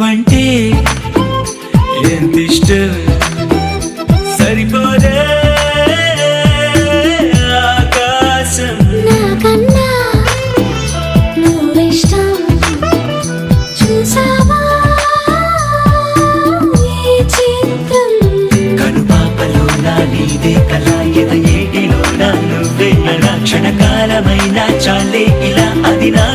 నువ్వంటే ఎంత ఇష్టం సరిపోదే ఆకాశం నాకన్నా నువ్విష్టం చూసావా ఈ చిత్రం కనుపాపలో నా నీదే కళ ఎద ఏటిలో నా నువ్వే నా క్షణకాలమైన చాలే ఇలా అది నా